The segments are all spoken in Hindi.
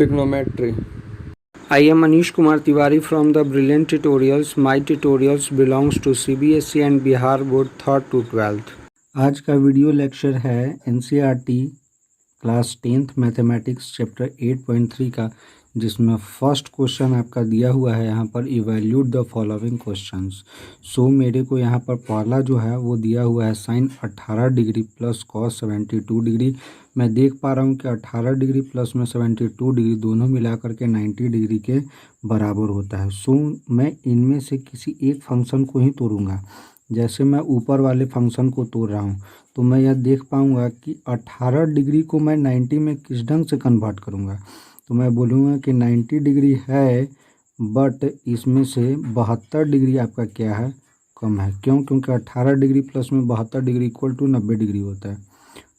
Trigonometry. I am Manish Kumar Tiwari from the Brilliant Tutorials. My tutorials belongs to CBSE and Bihar Board 3rd to 12th. आज का वीडियो लेक्चर है NCERT class 10th mathematics chapter 8.3 का, जिसमें फर्स्ट क्वेश्चन आपका दिया हुआ है यहाँ पर इवैल्यूएट द फॉलोइंग क्वेश्चंस। सो मेरे को यहाँ पर पहला जो है वो दिया हुआ है sine 18 degree plus cos 72 degree. मैं देख पा रहा हूँ कि 18 डिग्री प्लस में 72 डिग्री दोनों मिला करके 90 डिग्री के बराबर होता है। सो मैं इनमें से किसी एक फंक्शन को ही तोड़ूंगा। जैसे मैं ऊपर वाले फंक्शन को तोड़ रहा हूँ तो मैं यह देख पाऊँगा कि 18 डिग्री को मैं 90 में किस ढंग से कन्वर्ट करूँगा। तो मैं बोलूँगा कि 90 डिग्री है बट इसमें से 72 डिग्री आपका क्या है, कम है। क्यों? क्योंकि 18 डिग्री प्लस में 72 डिग्री इक्वल टू 90 डिग्री होता है।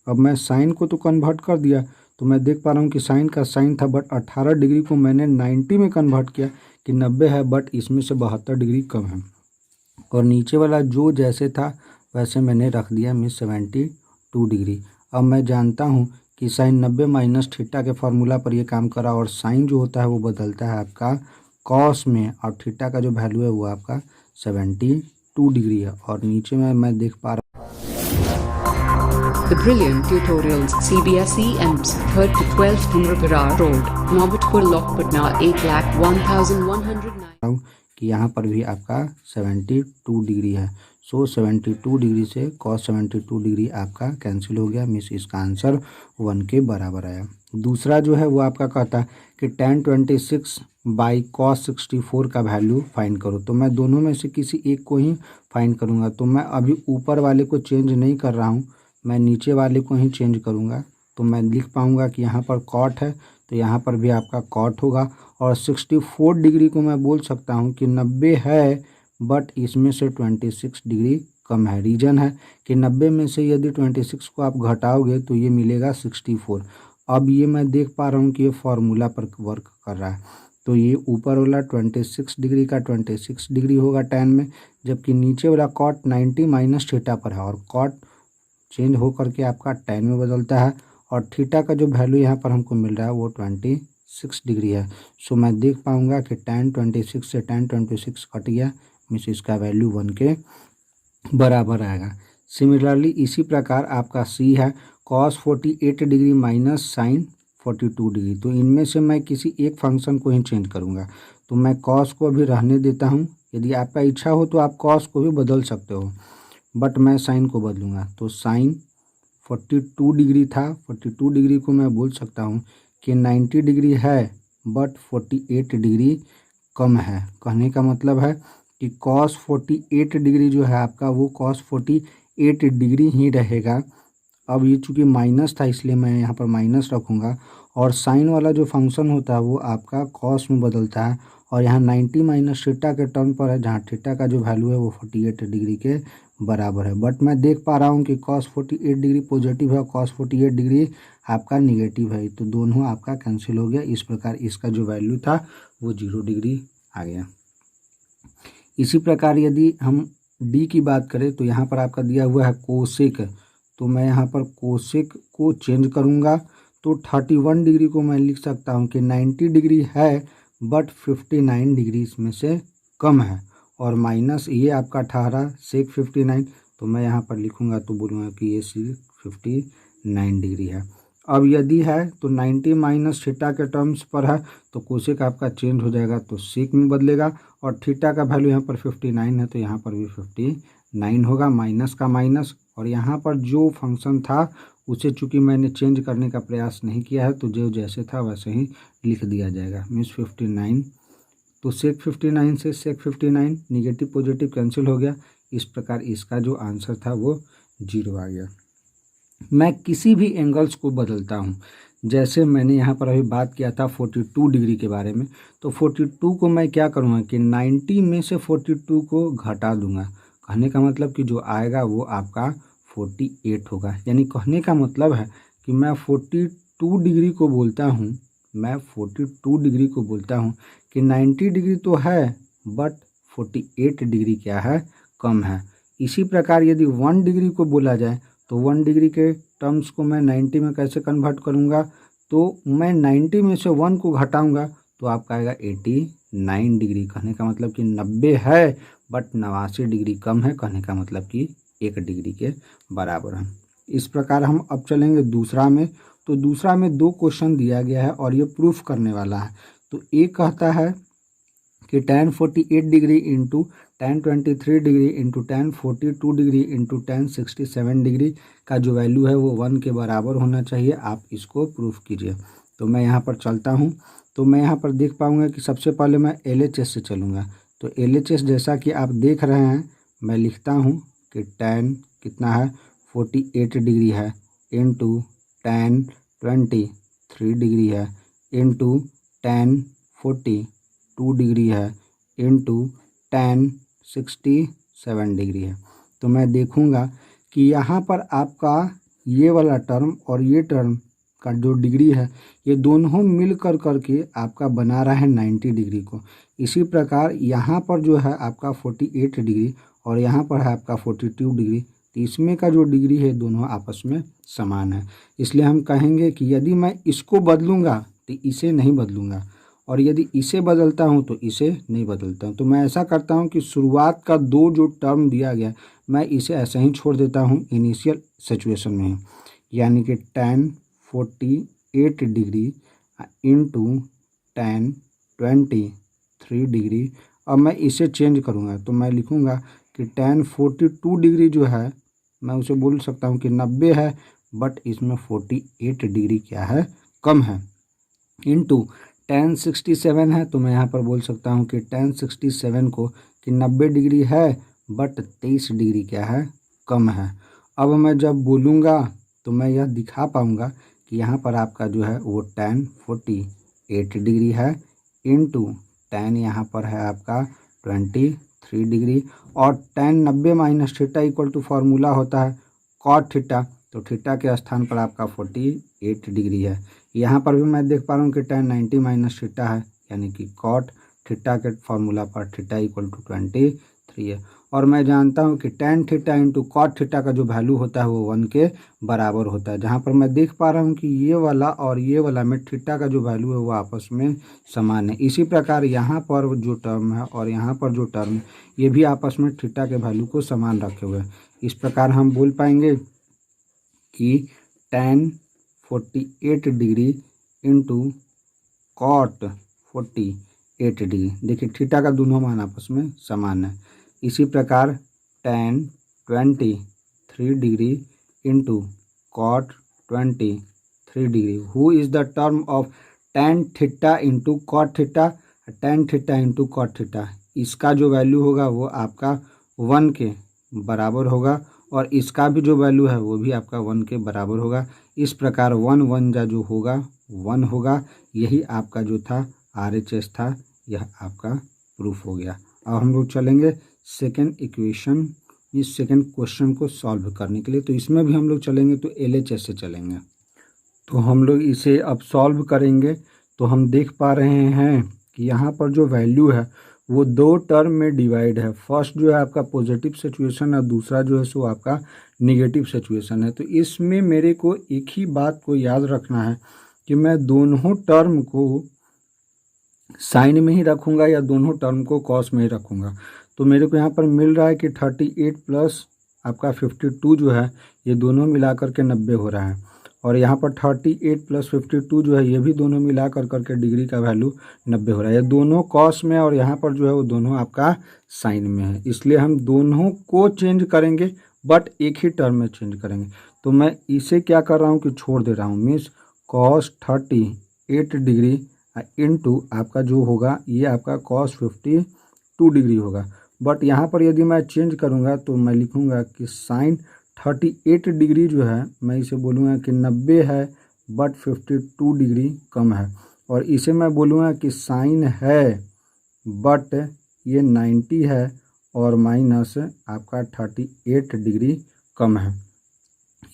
अब मैं साइन को तो कन्वर्ट कर दिया, तो मैं देख पा रहा हूँ कि साइन का साइन था बट 18 डिग्री को मैंने 90 में कन्वर्ट किया कि 90 है बट इसमें से 72 डिग्री कम है। और नीचे वाला जो जैसे था वैसे मैंने रख दिया, मीन्स 72 डिग्री। अब मैं जानता हूँ कि साइन 90 माइनस थीटा के फार्मूला पर ये काम करा, और साइन जो होता है वो बदलता है आपका कॉस में, और थीटा का जो वैल्यू है वो आपका 72 डिग्री है। और नीचे में मैं देख पा रहा The Brilliant Tutorials CBSE EMS 3rd to 12th Humrapara Road, Mohabbatpur Lok Patna 8,01,109 हूँ कि यहाँ पर भी आपका 72 डिग्री है। सो 72 डिग्री से cos 72 डिग्री आपका कैंसिल हो गया, मीन्स इसका आंसर 1 के बराबर आया। दूसरा जो है वो आपका कहता है कि tan 26 बाई cos 64 का वैल्यू फाइंड करो। तो मैं दोनों में से किसी एक को ही फाइंड करूँगा। तो मैं अभी ऊपर वाले को चेंज नहीं कर रहा हूँ, मैं नीचे वाले को ही चेंज करूँगा। तो मैं लिख पाऊँगा कि यहाँ पर कॉट है तो यहाँ पर भी आपका कॉट होगा। और 64 डिग्री को मैं बोल सकता हूँ कि 90 है बट इसमें से 26 डिग्री कम है। रीज़न है कि 90 में से यदि 26 को आप घटाओगे तो ये मिलेगा 64। अब ये मैं देख पा रहा हूँ कि ये फार्मूला पर वर्क कर रहा है, तो ये ऊपर वाला 26 डिग्री का 26 डिग्री होगा टैन में, जबकि नीचे वाला कॉट 90 माइनस थीटा पर है, और कॉट चेंज हो करके आपका टैन में बदलता है। और थीटा का जो वैल्यू यहाँ पर हमको मिल रहा है वो 26 डिग्री है। सो मैं देख पाऊँगा कि tan 26 से tan 26 कट गया, मीन्स इसका वैल्यू 1 के बराबर आएगा। सिमिलरली इसी प्रकार आपका सी है cos 48 degree minus sine 42 degree. तो इनमें से मैं किसी एक फंक्शन को ही चेंज करूँगा। तो मैं cos को अभी रहने देता हूँ। यदि आपका इच्छा हो तो आप cos को भी बदल सकते हो, बट मैं साइन को बदलूँगा। तो साइन 42 डिग्री था, 42 डिग्री को मैं बोल सकता हूँ कि 90 डिग्री है बट 48 डिग्री कम है। कहने का मतलब है कि cos 48 डिग्री जो है आपका वो cos 48 डिग्री ही रहेगा। अब ये चूँकि माइनस था इसलिए मैं यहाँ पर माइनस रखूँगा, और साइन वाला जो फंक्शन होता है वो आपका cos में बदलता है, और यहाँ 90 माइनस थीटा के टर्म पर है, जहाँ थीटा का जो वैल्यू है वो 48 डिग्री के बराबर है। बट मैं देख पा रहा हूँ कि cos 48 डिग्री पॉजिटिव है और cos 48 डिग्री आपका निगेटिव है, तो दोनों आपका कैंसिल हो गया। इस प्रकार इसका जो वैल्यू था वो 0 डिग्री आ गया। इसी प्रकार यदि हम डी की बात करें तो यहाँ पर आपका दिया हुआ है कोसेक, तो मैं यहाँ पर कोसेक को चेंज करूँगा। तो 31 डिग्री को मैं लिख सकता हूँ कि 90 डिग्री है बट 59 डिग्री इसमें से कम है, और माइनस ये आपका 18 सेक 59, तो मैं यहाँ पर लिखूँगा तो बोलूँगा कि ये सेक 59 डिग्री है। अब यदि है तो 90 माइनस थीटा के टर्म्स पर है तो कोसेक आपका चेंज हो जाएगा, तो सेक में बदलेगा, और थीटा का वैल्यू यहाँ पर 59 है तो यहाँ पर भी 59 होगा, माइनस का माइनस। और यहाँ पर जो फंक्शन था उसे चूँकि मैंने चेंज करने का प्रयास नहीं किया है तो जो जैसे था वैसे ही लिख दिया जाएगा, मीन्स 59। तो सेक 59 से सेक 59 निगेटिव पॉजिटिव कैंसिल हो गया। इस प्रकार इसका जो आंसर था वो 0 आ गया। मैं किसी भी एंगल्स को बदलता हूँ, जैसे मैंने यहाँ पर अभी बात किया था 42 डिग्री के बारे में, तो 42 को मैं क्या करूँगा कि 90 में से 42 को घटा दूँगा। कहने का मतलब कि जो आएगा वो आपका 48 होगा। यानी कहने का मतलब है कि मैं 42 डिग्री को बोलता हूँ, मैं 42 डिग्री को बोलता हूँ कि 90 डिग्री तो है बट 48 डिग्री क्या है, कम है। इसी प्रकार यदि 1 डिग्री को बोला जाए तो 1 डिग्री के टर्म्स को मैं 90 में कैसे कन्वर्ट करूँगा, तो मैं 90 में से 1 को घटाऊंगा तो आपका आएगा 89 डिग्री। कहने का मतलब कि 90 है बट 89 डिग्री कम है, कहने का मतलब कि 1 डिग्री के बराबर है। इस प्रकार हम अब चलेंगे दूसरा में। तो दूसरा में 2 क्वेश्चन दिया गया है और ये प्रूफ करने वाला है। तो एक कहता है कि tan 48 degree into tan 23 degree into tan 42 degree into tan 67 degree का जो वैल्यू है वो 1 के बराबर होना चाहिए। आप इसको प्रूफ कीजिए। तो मैं यहाँ पर चलता हूँ। तो मैं यहाँ पर देख पाऊँगा कि सबसे पहले मैं LHS से चलूँगा। तो LHS जैसा कि आप देख रहे हैं, मैं लिखता हूँ कि tan कितना है 48 डिग्री है इंटू tan 23 डिग्री है इंटू tan 42 डिग्री है इंटू tan 67 डिग्री है। तो मैं देखूंगा कि यहाँ पर आपका ये वाला टर्म और ये टर्म का जो डिग्री है ये दोनों मिल कर करके आपका बना रहा है 90 डिग्री को। इसी प्रकार यहाँ पर जो है आपका 48 डिग्री और यहाँ पर है आपका 42 डिग्री, तो इसमें का जो डिग्री है दोनों आपस में समान है। इसलिए हम कहेंगे कि यदि मैं इसको बदलूंगा तो इसे नहीं बदलूंगा और यदि इसे बदलता हूं तो इसे नहीं बदलता हूं। तो मैं ऐसा करता हूं कि शुरुआत का 2 जो टर्म दिया गया मैं इसे ऐसे ही छोड़ देता हूं इनिशियल सिचुएशन में ही, यानी कि tan 48 degree into tan 23 degree. अब मैं इसे चेंज करूंगा तो मैं लिखूंगा कि tan 42 डिग्री जो है मैं उसे बोल सकता हूं कि 90 है बट इसमें 48 डिग्री क्या है कम है, इंटू tan 67 है। तो मैं यहाँ पर बोल सकता हूँ कि tan 67 को कि 90 डिग्री है बट 23 डिग्री क्या है कम है। अब मैं जब बोलूँगा तो मैं यह दिखा पाऊँगा कि यहाँ पर आपका जो है वो tan 48 डिग्री है इंटू tan यहाँ पर है आपका 23 डिग्री और tan 90 minus theta equal to formula होता है cot थीटा। तो थीटा के स्थान पर आपका 48 डिग्री है। यहाँ पर भी मैं देख पा रहा हूँ कि tan 90 माइनस थीटा है, यानी कि cot थीटा के फार्मूला पर थीटा इक्वल टू 23 है। और मैं जानता हूँ कि tan theta into cot theta का जो वैल्यू होता है वो 1 के बराबर होता है। जहाँ पर मैं देख पा रहा हूँ कि ये वाला और ये वाला में थीटा का जो वैल्यू है वो आपस में समान है। इसी प्रकार यहाँ पर जो टर्म है और यहाँ पर जो टर्म है ये भी आपस में थीटा के वैल्यू को समान रखे हुए हैं। इस प्रकार हम बोल पाएंगे कि tan 48 degree into cot 48 degree, देखिए थीटा का दोनों मान आपस में समान है। इसी प्रकार tan 23 degree into cot 23 degree, who is the term of tan theta into cot theta, tan theta into cot theta, इसका जो वैल्यू होगा वो आपका 1 के बराबर होगा और इसका भी जो वैल्यू है वो भी आपका 1 के बराबर होगा। इस प्रकार 1 1 जा जो होगा 1 होगा। यही आपका जो था RHS था, यह आपका प्रूफ हो गया। अब हम लोग चलेंगे सेकेंड इक्वेशन, इस सेकेंड क्वेश्चन को सॉल्व करने के लिए। तो इसमें भी हम लोग चलेंगे तो LHS से चलेंगे। तो हम लोग इसे अब सॉल्व करेंगे तो हम देख पा रहे हैं कि यहाँ पर जो वैल्यू है वो 2 टर्म में डिवाइड है। फर्स्ट जो है आपका पॉजिटिव सिचुएशन और दूसरा जो है सो आपका निगेटिव सिचुएशन है। तो इसमें मेरे को एक ही बात को याद रखना है कि मैं दोनों टर्म को साइन में ही रखूँगा या दोनों टर्म को कॉस में ही रखूँगा। तो मेरे को यहाँ पर मिल रहा है कि 38 प्लस आपका 52 जो है ये दोनों मिला कर के 90 हो रहा है और यहाँ पर 38 प्लस 52 जो है ये भी दोनों मिला कर करके डिग्री का वैल्यू 90 हो रहा है। ये दोनों कॉस में और यहाँ पर जो है वो दोनों आपका साइन में है, इसलिए हम दोनों को चेंज करेंगे बट एक ही टर्म में चेंज करेंगे। तो मैं इसे क्या कर रहा हूँ कि छोड़ दे रहा हूँ, मीन्स cos 38 डिग्री इंटू आपका जो होगा ये आपका cos 52 डिग्री होगा। बट यहाँ पर यदि मैं चेंज करूँगा तो मैं लिखूँगा कि साइन 38 डिग्री जो है मैं इसे बोलूँगा कि 90 है बट 52 डिग्री कम है और इसे मैं बोलूँगा कि साइन है बट ये 90 है और माइनस आपका 38 डिग्री कम है।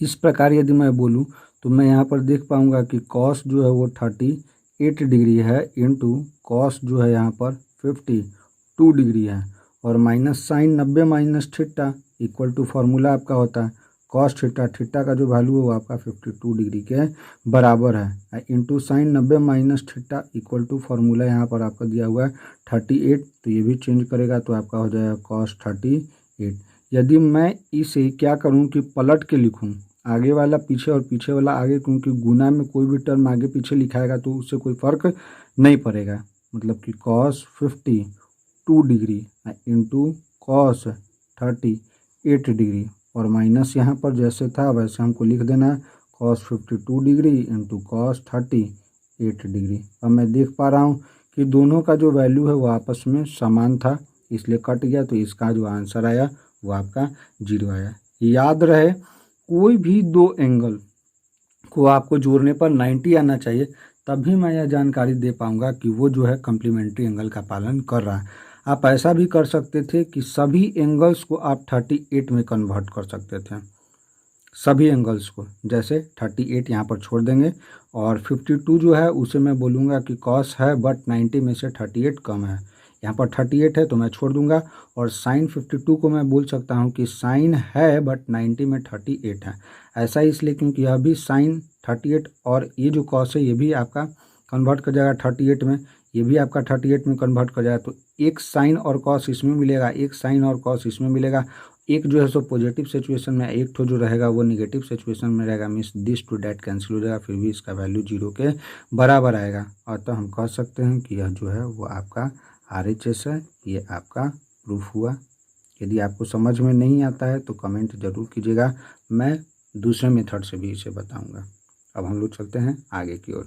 इस प्रकार यदि मैं बोलूँ तो मैं यहाँ पर देख पाऊँगा कि कॉस जो है वो 38 डिग्री है इंटू कॉस जो है यहाँ पर 52 डिग्री है और minus sine 90 minus theta equal to formula आपका होता है कॉस थीटा, थीटा का जो वैल्यू है वो आपका 52 डिग्री के बराबर है, into sine 90 minus theta equal to formula यहाँ पर आपका दिया हुआ है 38, तो ये भी चेंज करेगा तो आपका हो जाएगा कॉस 38। यदि मैं इसे क्या करूँ कि पलट के लिखूँ, आगे वाला पीछे और पीछे वाला आगे, क्योंकि गुना में कोई भी टर्म आगे पीछे लिखाएगा तो उससे कोई फ़र्क नहीं पड़ेगा, मतलब कि cos 52 degree into cos 38 degree, और माइनस यहाँ पर जैसे था वैसे हमको लिख देना है cos 52 degree into cos 38 degree. अब मैं देख पा रहा हूँ कि दोनों का जो वैल्यू है वो आपस में समान था, इसलिए कट गया, तो इसका जो आंसर आया वो आपका 0 आया। याद रहे कोई भी दो एंगल को आपको जोड़ने पर 90 आना चाहिए, तभी मैं यह जानकारी दे पाऊंगा कि वो जो है कम्प्लीमेंट्री एंगल का पालन कर रहा है। आप ऐसा भी कर सकते थे कि सभी एंगल्स को आप 38 में कन्वर्ट कर सकते थे, सभी एंगल्स को, जैसे 38 यहाँ पर छोड़ देंगे और 52 जो है उसे मैं बोलूँगा कि कॉस है बट 90 में से 38 कम है, यहाँ पर 38 है तो मैं छोड़ दूंगा, और साइन 52 को मैं बोल सकता हूँ कि साइन है बट 90 में 38 है। ऐसा इसलिए क्योंकि यह भी साइन 38 और ये जो कॉस है ये भी आपका कन्वर्ट कर जाएगा 38 में, ये भी आपका 38 में कन्वर्ट कर जाएगा, तो एक साइन और कॉस इसमें मिलेगा, एक साइन और कॉस इसमें मिलेगा, एक जो है सो पॉजिटिव सिचुएशन में, एक ठो जो रहेगा वो निगेटिव सिचुएशन में रहेगा, means this to that cancel हो जाएगा, फिर भी इसका वैल्यू 0 के बराबर आएगा। और तो हम कह सकते हैं कि यह जो है वो आपका RHS है, ये आपका प्रूफ हुआ। यदि आपको समझ में नहीं आता है तो कमेंट ज़रूर कीजिएगा, मैं दूसरे मेथड से भी इसे बताऊंगा। अब हम लोग चलते हैं आगे की ओर।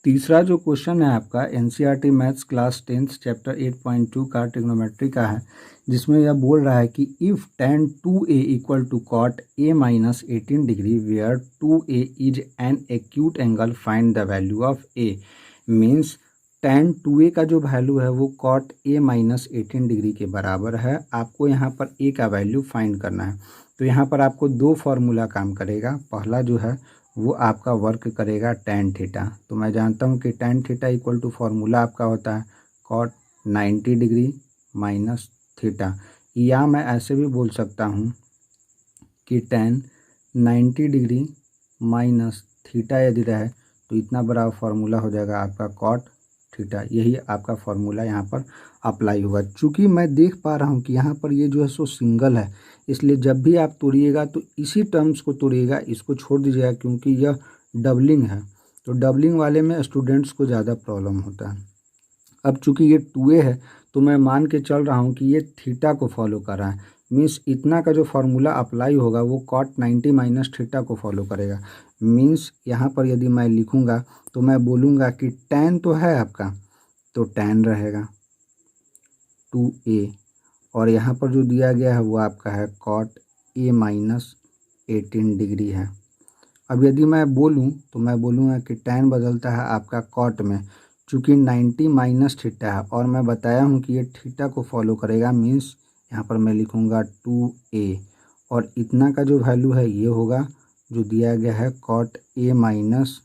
तीसरा जो क्वेश्चन है आपका NCERT मैथ्स क्लास 10 चैप्टर 8.2 का ट्रिग्नोमेट्री का है, जिसमें यह बोल रहा है कि if tan 2a equal to cot a minus 18 degree where 2a is an acute angle, find the value of a। Means tan 2a का जो वैल्यू है वो कॉट a माइनस 18 डिग्री के बराबर है, आपको यहाँ पर a का वैल्यू फाइंड करना है। तो यहाँ पर आपको दो फार्मूला काम करेगा, पहला जो है वो आपका वर्क करेगा tan थीटा, तो मैं जानता हूँ कि tan theta equal to formula आपका होता है कॉट 90 डिग्री माइनस थीटा, या मैं ऐसे भी बोल सकता हूँ कि tan 90 डिग्री माइनस थीटा यदि रहे तो इतना बड़ा फार्मूला हो जाएगा आपका कॉट थीटा, यही आपका फार्मूला यहाँ पर अप्लाई होगा। चूँकि मैं देख पा रहा हूँ कि यहाँ पर ये जो है सो सिंगल है, इसलिए जब भी आप तोड़िएगा तो इसी टर्म्स को तोड़िएगा, इसको छोड़ दीजिएगा, क्योंकि यह डबलिंग है, तो डबलिंग वाले में स्टूडेंट्स को ज़्यादा प्रॉब्लम होता है। अब चूँकि ये 2a है तो मैं मान के चल रहा हूँ कि ये थीटा को फॉलो कर रहा है, मीन्स इतना का जो फार्मूला अप्लाई होगा वो कॉट 90 माइनस थीटा को फॉलो करेगा। मीन्स यहाँ पर यदि मैं लिखूँगा तो मैं बोलूँगा कि tan तो है आपका, तो tan रहेगा 2a, और यहाँ पर जो दिया गया है वो आपका है कॉट a माइनस 18 डिग्री है। अब यदि मैं बोलूँ तो मैं बोलूँगा कि tan बदलता है आपका कॉट में, चूँकि 90 माइनस थीटा है और मैं बताया हूँ कि ये थीटा को फॉलो करेगा, मीन्स यहाँ पर मैं लिखूँगा 2a, और इतना का जो वैल्यू है ये होगा जो दिया गया है कॉट a माइनस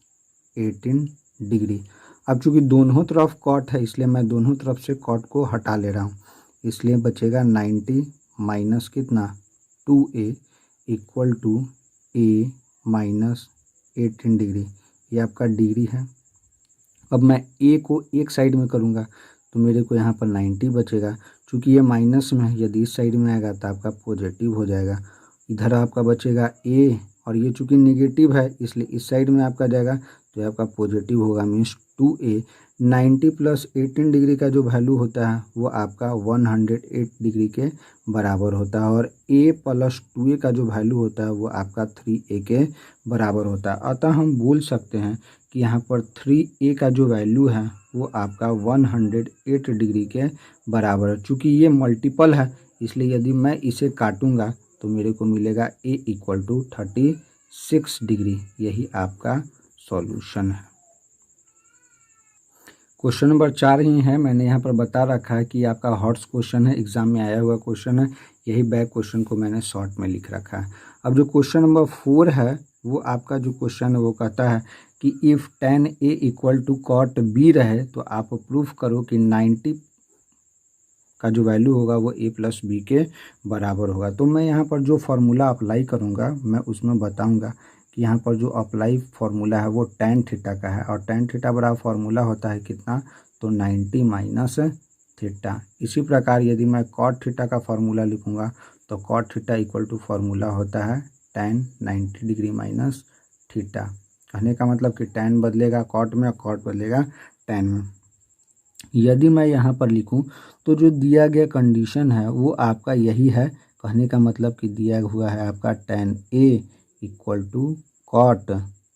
18 डिग्री। अब चूँकि दोनों तरफ कॉट है इसलिए मैं दोनों तरफ से कॉट को हटा ले रहा हूँ, इसलिए बचेगा 90 माइनस कितना 2a equal to a minus 18 degree, ये आपका डिग्री है। अब मैं a को एक साइड में करूँगा तो मेरे को यहाँ पर 90 बचेगा, चूँकि ये माइनस में है, यदि इस साइड में आएगा तो आपका पॉजिटिव हो जाएगा, इधर आपका बचेगा a, और ये चूँकि नेगेटिव है इसलिए इस साइड में आपका जाएगा तो ये आपका पॉजिटिव होगा, मीन्स 2a। 90 प्लस 18 डिग्री का जो वैल्यू होता है वो आपका 108 डिग्री के बराबर होता है, और a प्लस 2a का जो वैल्यू होता है वो आपका 3a के बराबर होता है। अतः हम बोल सकते हैं कि यहाँ पर 3a का जो वैल्यू है वो आपका 108 डिग्री के बराबर है। चूँकि ये मल्टीपल है इसलिए यदि मैं इसे काटूंगा तो मेरे को मिलेगा a इक्वल टू 36 डिग्री, यही आपका सॉल्यूशन है। क्वेश्चन नंबर 4 ही है, मैंने यहाँ पर बता रखा है कि आपका हॉट्स क्वेश्चन है, एग्जाम में आया हुआ क्वेश्चन है, यही बैक क्वेश्चन को मैंने शॉर्ट में लिख रखा है। अब जो क्वेश्चन नंबर 4 है वो आपका जो क्वेश्चन है वो कहता है कि if tan a equal to cot b रहे तो आप प्रूफ करो कि 90 का जो वैल्यू होगा वो a प्लस बी के बराबर होगा। तो मैं यहाँ पर जो फार्मूला अप्लाई करूँगा मैं उसमें बताऊँगा कि यहाँ पर जो अप्लाई फार्मूला है वो tan थीटा का है, और tan थीटा बराबर फार्मूला होता है कितना, तो 90 माइनस थीटा। इसी प्रकार यदि मैं cot थीटा का फार्मूला लिखूँगा तो cot theta equal to formula होता है tan 90 डिग्री माइनस थीटा। कहने का मतलब कि tan बदलेगा cot में और cot बदलेगा tan में। यदि मैं यहाँ पर लिखूँ तो जो दिया गया कंडीशन है वो आपका यही है। कहने का मतलब कि दिया हुआ है आपका tan A equal to cot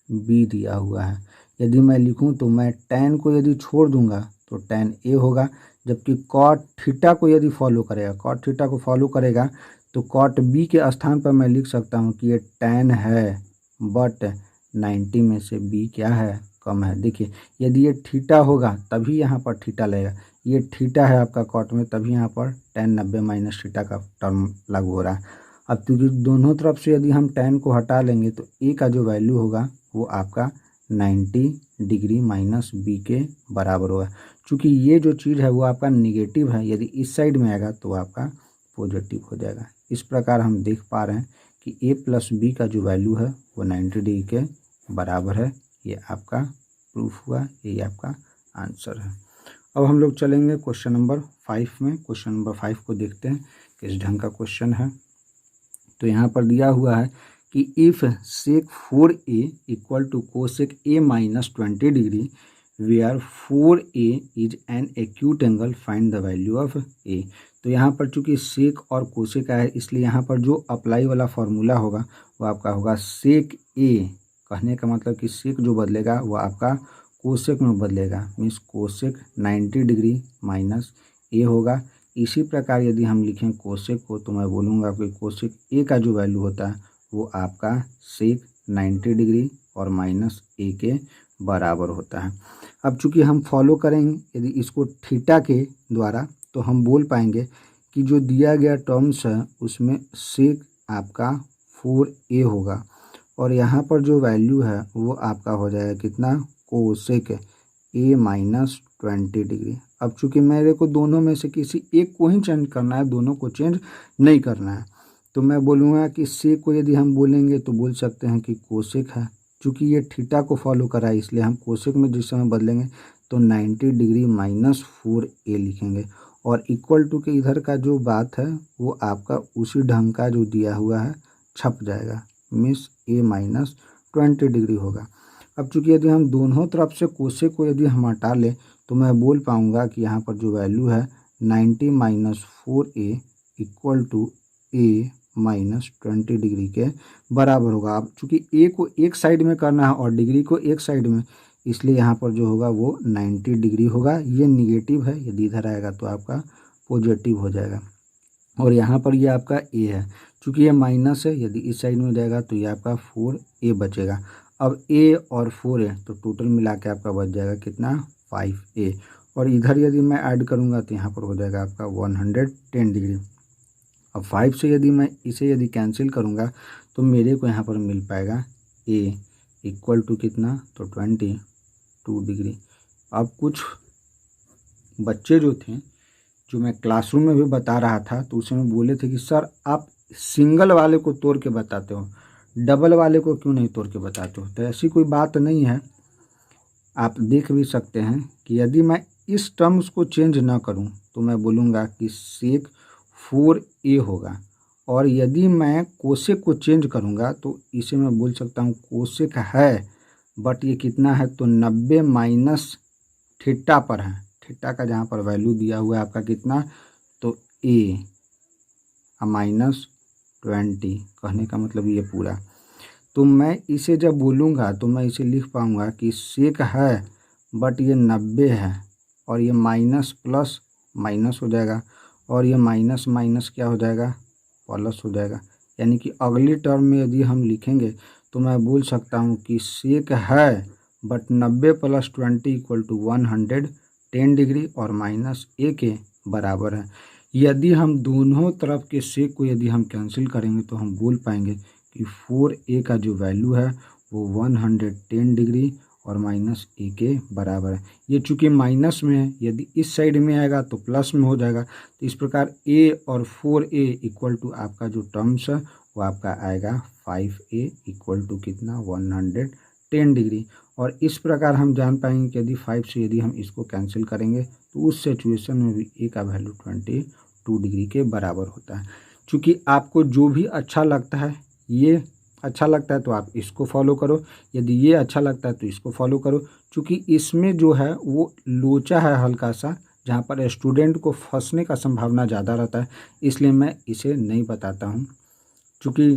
B दिया हुआ है। यदि मैं लिखूँ तो मैं tan को यदि छोड़ दूंगा तो tan A होगा, जबकि cot थीटा को यदि फॉलो करेगा, cot थीटा को फॉलो करेगा तो cot B के स्थान पर मैं लिख सकता हूँ कि ये tan है बट 90 में से B क्या है, कम है। देखिए यदि ये थीटा होगा तभी यहाँ पर थीटा लगेगा, ये थीटा है आपका कॉट में तभी यहाँ पर tan 90 माइनस थीटा का टर्म लागू हो रहा है। अब क्योंकि दोनों तरफ से यदि हम tan को हटा लेंगे तो a का जो वैल्यू होगा वो आपका 90 डिग्री माइनस बी के बराबर होगा। चूँकि ये जो चीज़ है वो आपका निगेटिव है, यदि इस साइड में आएगा तो आपका पॉजिटिव हो जाएगा। इस प्रकार हम देख पा रहे हैं कि a प्लस बी का जो वैल्यू है वो 90 डिग्री के बराबर है। ये आपका प्रूफ हुआ, ये आपका आंसर है। अब हम लोग चलेंगे क्वेश्चन नंबर 5 में। क्वेश्चन नंबर 5 को देखते हैं किस ढंग का क्वेश्चन है। तो यहाँ पर दिया हुआ है कि if sec 4a equal to cosec a minus 20 degree where 4a is an acute angle, find the value of a। तो यहाँ पर चूंकि सेक और कोसेक है इसलिए यहाँ पर जो अप्लाई वाला फार्मूला होगा वो आपका होगा सेक a। कहने का मतलब कि सेक जो बदलेगा वो आपका कोसेक में बदलेगा, means cosec 90 degree minus a होगा। इसी प्रकार यदि हम लिखें कोसेक को तो मैं बोलूँगा कि कोसेक a का जो वैल्यू होता है वो आपका सेक 90 डिग्री और माइनस a के बराबर होता है। अब चूंकि हम फॉलो करेंगे यदि इसको थीटा के द्वारा तो हम बोल पाएंगे कि जो दिया गया टर्म्स है उसमें सेक आपका 4a होगा और यहाँ पर जो वैल्यू है वो आपका हो जाएगा कितना, कोसेक a माइनस 20 डिग्री। अब चूंकि मेरे को दोनों में से किसी एक को ही चेंज करना है, दोनों को चेंज नहीं करना है, तो मैं बोलूँगा कि सेक को यदि हम बोलेंगे तो बोल सकते हैं कि कोसेक है। चूँकि ये थीटा को फॉलो करा है इसलिए हम कोसेक में जिस समय बदलेंगे तो 90 डिग्री माइनस 4a लिखेंगे और इक्वल टू के इधर का जो बात है वो आपका उसी ढंग का जो दिया हुआ है छप जाएगा, मीन्स a माइनस 20 डिग्री होगा। अब चूँकि यदि हम दोनों तरफ से कोसेक को यदि हम हटा लें तो मैं बोल पाऊँगा कि यहाँ पर जो वैल्यू है 90 minus 4a equal to a minus 20 degree के बराबर होगा। अब चूँकि a को एक साइड में करना है और डिग्री को एक साइड में, इसलिए यहाँ पर जो होगा वो 90 डिग्री होगा। ये निगेटिव है, यदि इधर आएगा तो आपका पॉजिटिव हो जाएगा और यहाँ पर ये आपका a है। चूँकि ये माइनस है, यदि इस साइड में जाएगा तो ये आपका 4a बचेगा। अब a और 4a तो टोटल मिला के आपका बच जाएगा कितना, 5a और इधर यदि मैं ऐड करूँगा तो यहाँ पर हो जाएगा आपका 110 डिग्री। अब 5 से यदि मैं इसे यदि कैंसिल करूँगा तो मेरे को यहाँ पर मिल पाएगा a इक्वल टू कितना, तो 22 डिग्री। अब कुछ बच्चे जो थे जो मैं क्लासरूम में भी बता रहा था तो उसमें बोले थे कि सर आप सिंगल वाले को तोड़ के बताते हो, डबल वाले को क्यों नहीं तोड़ के बताते हो। तो ऐसी कोई बात नहीं है, आप देख भी सकते हैं कि यदि मैं इस टर्म्स को चेंज ना करूं तो मैं बोलूँगा कि सेक 4a होगा और यदि मैं कोसेक को चेंज करूँगा तो इसे मैं बोल सकता हूँ कोसेक है बट ये कितना है, तो 90 माइनस थीटा पर है। थीटा का जहाँ पर वैल्यू दिया हुआ है आपका कितना, तो a माइनस 20। कहने का मतलब ये पूरा, तो मैं इसे जब बोलूँगा तो मैं इसे लिख पाऊँगा कि सेक है बट ये 90 है और ये माइनस प्लस माइनस हो जाएगा और ये माइनस माइनस क्या हो जाएगा, प्लस हो जाएगा। यानी कि अगली टर्म में यदि हम लिखेंगे तो मैं बोल सकता हूँ कि सेक है but 90 plus 20 equal to 110 degree और माइनस a के बराबर है। यदि हम दोनों तरफ के सेक को यदि हम कैंसिल करेंगे तो हम बोल पाएंगे कि 4a का जो वैल्यू है वो 110 डिग्री और माइनस ए के बराबर है। ये चूँकि माइनस में है, यदि इस साइड में आएगा तो प्लस में हो जाएगा। तो इस प्रकार ए और 4a इक्वल टू आपका जो टर्म्स है वो आपका आएगा 5a इक्वल टू कितना 110 डिग्री। और इस प्रकार हम जान पाएंगे कि यदि 5 से यदि हम इसको कैंसिल करेंगे तो उस सिचुएशन में भी ए का वैल्यू 22 डिग्री के बराबर होता है। चूँकि आपको जो भी अच्छा लगता है, ये अच्छा लगता है तो आप इसको फॉलो करो, यदि ये अच्छा लगता है तो इसको फॉलो करो। चूँकि इसमें जो है वो लोचा है हल्का सा, जहाँ पर स्टूडेंट को फंसने का संभावना ज़्यादा रहता है, इसलिए मैं इसे नहीं बताता हूँ। चूँकि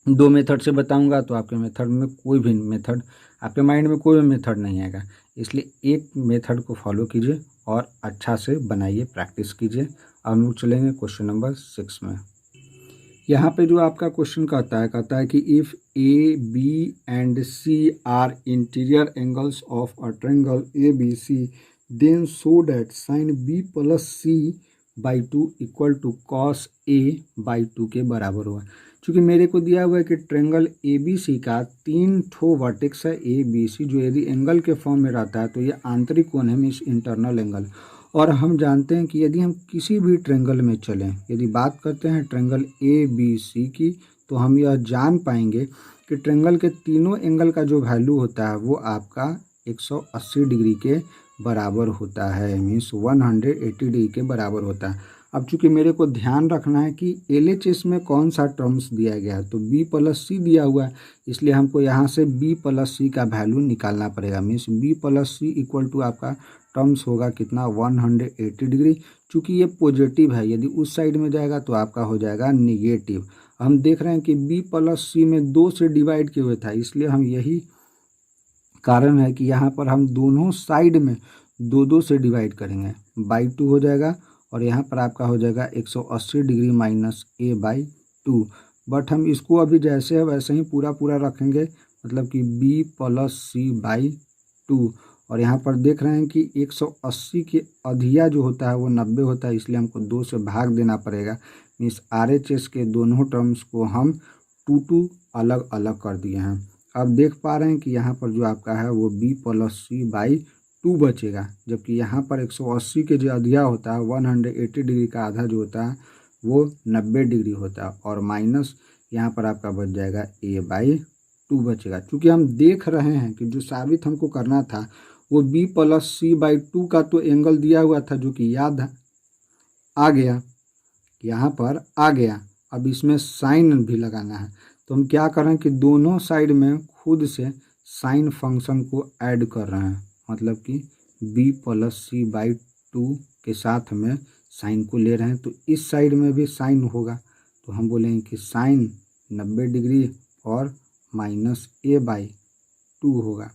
2 मेथड से बताऊंगा तो आपके मेथड में कोई भी मेथड, आपके माइंड में कोई भी मेथड नहीं आएगा, इसलिए एक मेथड को फॉलो कीजिए और अच्छा से बनाइए, प्रैक्टिस कीजिए। अब हम लोग चलेंगे क्वेश्चन नंबर 6 में। यहाँ पे जो आपका क्वेश्चन कहता है कि if A B and C are interior angles of a triangle A B C then show that sine B plus C by 2 equal to cos A by 2 के बराबर हुआ। चूँकि मेरे को दिया हुआ है कि ट्रायंगल ए बी सी का 3 ठो वर्टेक्स है ए बी सी, जो यदि एंगल के फॉर्म में रहता है तो ये आंतरिक कोण है, मीन्स इंटरनल एंगल। और हम जानते हैं कि यदि हम किसी भी ट्रायंगल में चलें, यदि बात करते हैं ट्रायंगल ए बी सी की, तो हम यह जान पाएंगे कि ट्रायंगल के तीनों एंगल का जो वैल्यू होता है वो आपका 180 डिग्री के बराबर होता है, मीन्स 180 डिग्री के बराबर होता है। अब चूंकि मेरे को ध्यान रखना है कि LHS में कौन सा टर्म्स दिया गया है, तो b प्लस सी दिया हुआ है, इसलिए हमको यहाँ से b प्लस सी का वैल्यू निकालना पड़ेगा। Means b plus C equal to आपका टर्म्स होगा कितना 180 डिग्री। चूँकि ये पॉजिटिव है, यदि उस साइड में जाएगा तो आपका हो जाएगा निगेटिव। हम देख रहे हैं कि b प्लस सी में 2 से डिवाइड किए हुए था, इसलिए हम यही कारण है कि यहाँ पर हम दोनों साइड में 2 से डिवाइड करेंगे, बाई 2 हो जाएगा और यहाँ पर आपका हो जाएगा 180 degree minus A by 2। But हम इसको अभी जैसे है वैसे ही पूरा रखेंगे, मतलब कि b प्लस सी बाई 2। और यहाँ पर देख रहे हैं कि 180 के अधिया जो होता है वो 90 होता है, इसलिए हमको 2 से भाग देना पड़ेगा। मीन्स RHS के दोनों टर्म्स को हम 2 अलग अलग कर दिए हैं। अब देख पा रहे हैं कि यहाँ पर जो आपका है वो b प्लस सी बाई 2 बचेगा, जबकि यहाँ पर 180 के जो अधिया होता है 180 डिग्री का आधा जो होता है वो 90 डिग्री होता है, और माइनस यहाँ पर आपका बच जाएगा a बाई 2 बचेगा। चूँकि हम देख रहे हैं कि जो साबित हमको करना था वो b प्लस सी बाई 2 का तो एंगल दिया हुआ था, जो कि याद आ गया, यहाँ पर आ गया। अब इसमें साइन भी लगाना है, तो हम क्या कर रहे हैं कि दोनों साइड में खुद से साइन फंक्शन को ऐड कर रहे हैं, मतलब कि b प्लस सी बाई 2 के साथ में साइन को ले रहे हैं। तो इस साइड में भी साइन होगा, तो हम बोलेंगे कि साइन 90 डिग्री और माइनस a बाई 2 होगा।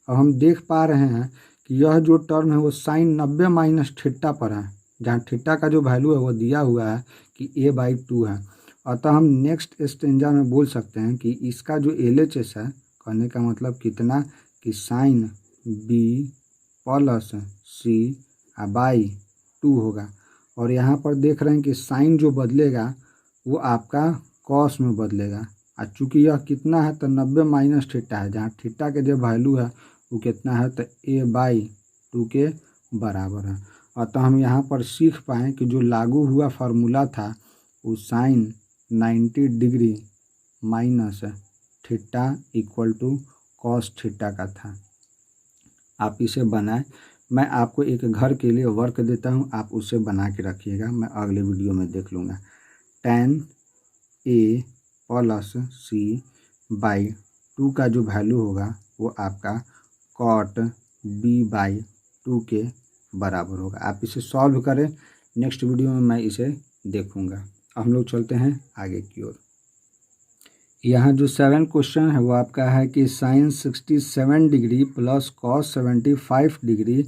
अब हम देख पा रहे हैं कि यह जो टर्म है वो साइन 90 माइनस थीटा पर है, जहाँ थीटा का जो वैल्यू है वो दिया हुआ है कि a बाई 2 है। अतः हम नेक्स्ट स्टेंजा में बोल सकते हैं कि इसका जो LHS है, कहने का मतलब कितना कि sine b plus C by 2 होगा। और यहाँ पर देख रहे हैं कि साइन जो बदलेगा वो आपका कॉस में बदलेगा, और चूँकि यह कितना है तो 90 माइनस थीटा है, जहाँ थीटा के जो वैल्यू है वो कितना है तो a बाई 2 के बराबर है। अतः हम यहाँ पर सीख पाएँ कि जो लागू हुआ फार्मूला था वो sine 90 degree minus theta equal to cos theta का था। आप इसे बनाएं, मैं आपको एक घर के लिए वर्क देता हूँ, आप उसे बना के रखिएगा, मैं अगले वीडियो में देख लूँगा। tan a plus C by 2 का जो वैल्यू होगा वो आपका कॉट b बाई 2 के बराबर होगा। आप इसे सॉल्व करें, नेक्स्ट वीडियो में मैं इसे देखूँगा। हम लोग चलते हैं आगे की ओर। यहाँ जो 7 क्वेश्चन है वो आपका है कि sine 67 degree plus cos 75 degree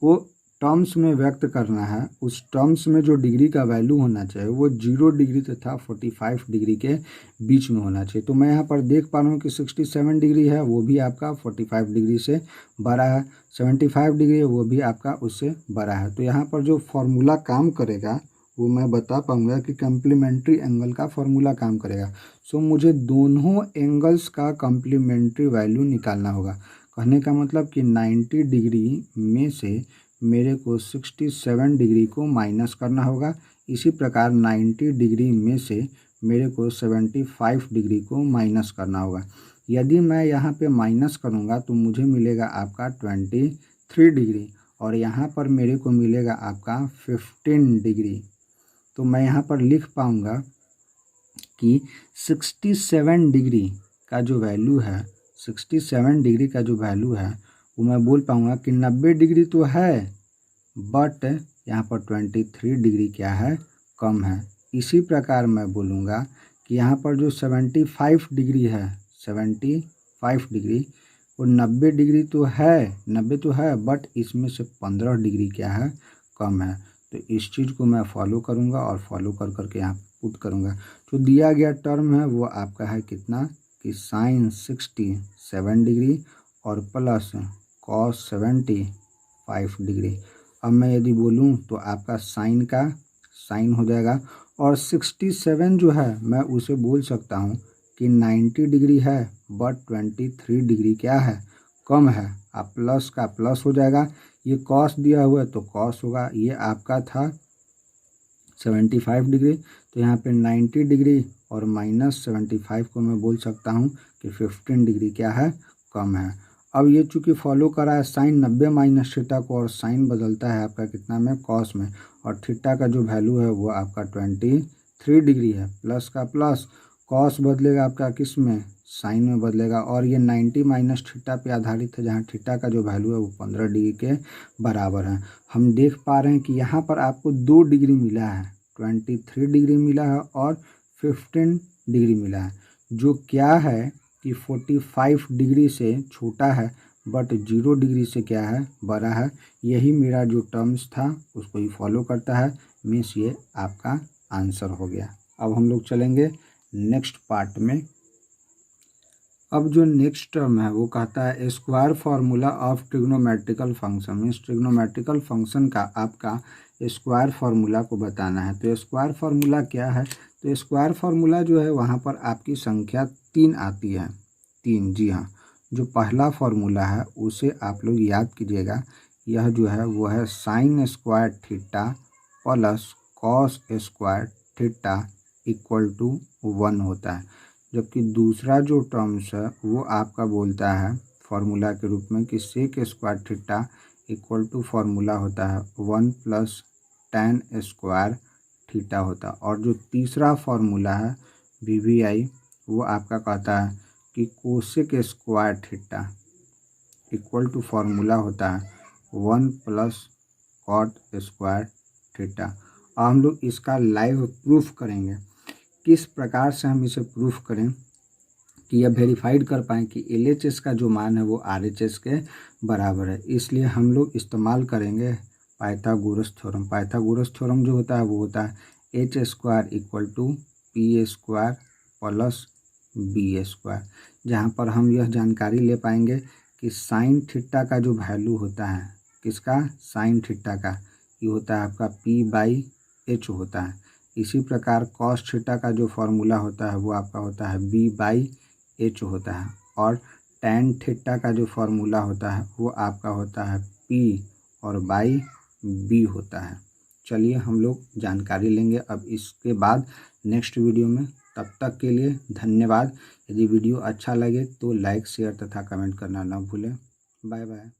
को टर्म्स में व्यक्त करना है। उस टर्म्स में जो डिग्री का वैल्यू होना चाहिए वो 0 डिग्री तथा 45 डिग्री के बीच में होना चाहिए। तो मैं यहाँ पर देख पा रहा हूँ कि 67 डिग्री है वो भी आपका 45 डिग्री से बड़ा है, 75 डिग्री है वो भी आपका उससे बड़ा है। तो यहाँ पर जो फॉर्मूला काम करेगा वो मैं बता पाऊँगा कि कम्प्लीमेंट्री एंगल का फॉर्मूला काम करेगा। सो मुझे दोनों एंगल्स का कम्प्लीमेंट्री वैल्यू निकालना होगा। कहने का मतलब कि 90 डिग्री में से मेरे को 67 डिग्री को माइनस करना होगा। इसी प्रकार 90 डिग्री में से मेरे को 75 डिग्री को माइनस करना होगा। यदि मैं यहाँ पे माइनस करूँगा तो मुझे मिलेगा आपका 23 डिग्री और यहाँ पर मेरे को मिलेगा आपका 15 डिग्री। तो मैं यहाँ पर लिख पाऊँगा कि 67 डिग्री का जो वैल्यू है, 67 डिग्री का जो वैल्यू है वो मैं बोल पाऊँगा कि 90 डिग्री तो है बट यहाँ पर 23 डिग्री क्या है, कम है। इसी प्रकार मैं बोलूँगा कि यहाँ पर जो 75 डिग्री है, 75 डिग्री वो 90 डिग्री तो है, 90 तो है बट इसमें से 15 डिग्री क्या है, कम है। तो इस चीज़ को मैं फॉलो करूँगा और फॉलो कर करके यहाँ पुट करूँगा। जो दिया गया टर्म है वो आपका है कितना कि साइन 67 डिग्री और प्लस कॉस 75 डिग्री। अब मैं यदि बोलूँ तो आपका साइन का साइन हो जाएगा और 67 जो है मैं उसे बोल सकता हूँ कि 90 डिग्री है बट 23 डिग्री क्या है, कम है। अब प्लस का प्लस हो जाएगा, ये कॉस दिया हुआ है तो कॉस होगा। ये आपका था 75 डिग्री तो यहाँ पे 90 डिग्री और माइनस 75 को मैं बोल सकता हूँ कि 15 डिग्री क्या है, कम है। अब ये चूँकि फॉलो करा है साइन 90 माइनस थीटा को और साइन बदलता है आपका कितना में, कॉस में, और थीटा का जो वैल्यू है वो आपका 23 डिग्री है। प्लस का प्लस, कॉस बदलेगा आपका किस में, साइन में बदलेगा और ये 90 माइनस थीटा पे आधारित है जहाँ थीटा का जो वैल्यू है वो 15 डिग्री के बराबर है। हम देख पा रहे हैं कि यहाँ पर आपको 2 डिग्री मिला है, 23 डिग्री मिला है और 15 डिग्री मिला है, जो क्या है कि 45 डिग्री से छोटा है बट 0 डिग्री से क्या है, बड़ा है। यही मेरा जो टर्म्स था उसको ही फॉलो करता है, मीन्स ये आपका आंसर हो गया। अब हम लोग चलेंगे नेक्स्ट पार्ट में। अब जो नेक्स्ट टर्म है वो कहता है square formula of trigonometrical function, means trigonometrical function का आपका स्क्वायर फार्मूला को बताना है। तो स्क्वायर फार्मूला क्या है, तो स्क्वायर फार्मूला जो है वहाँ पर आपकी संख्या 3 आती है, 3, जी हाँ। जो पहला फार्मूला है उसे आप लोग याद कीजिएगा, यह जो है वो है sine square theta plus cos square theta equal to 1 होता है। जबकि दूसरा जो टर्म्स है वो आपका बोलता है फार्मूला के रूप में कि sec square theta equal to formula होता है 1 प्लस tan स्क्वायर थीटा होता है। और जो तीसरा फार्मूला है VBI वो आपका कहता है कि cosec square theta equal to formula होता है 1 प्लस कॉट स्क्वायर थीटा। अब हम लोग इसका लाइव प्रूफ करेंगे। किस प्रकार से हम इसे प्रूफ करें कि यह वेरीफाइड कर पाएँ कि LHS का जो मान है वो RHS के बराबर है। इसलिए हम लोग इस्तेमाल करेंगे पाइथागोरस थ्योरम। पाइथागोरस थ्योरम जो होता है वो होता है h square equal to p square plus b square, जहाँ पर हम यह जानकारी ले पाएंगे कि साइन थीटा का जो वैल्यू होता है, किसका, साइन थीटा का, ये होता है आपका p/h होता है। इसी प्रकार कॉस थीटा का जो फार्मूला होता है वो आपका होता है b/h होता है। और टैन थीटा का जो फार्मूला होता है वो आपका होता है p और b होता है। चलिए हम लोग जानकारी लेंगे अब इसके बाद नेक्स्ट वीडियो में। तब तक के लिए धन्यवाद। यदि वीडियो अच्छा लगे तो लाइक, शेयर तथा कमेंट करना ना भूलें। Bye bye.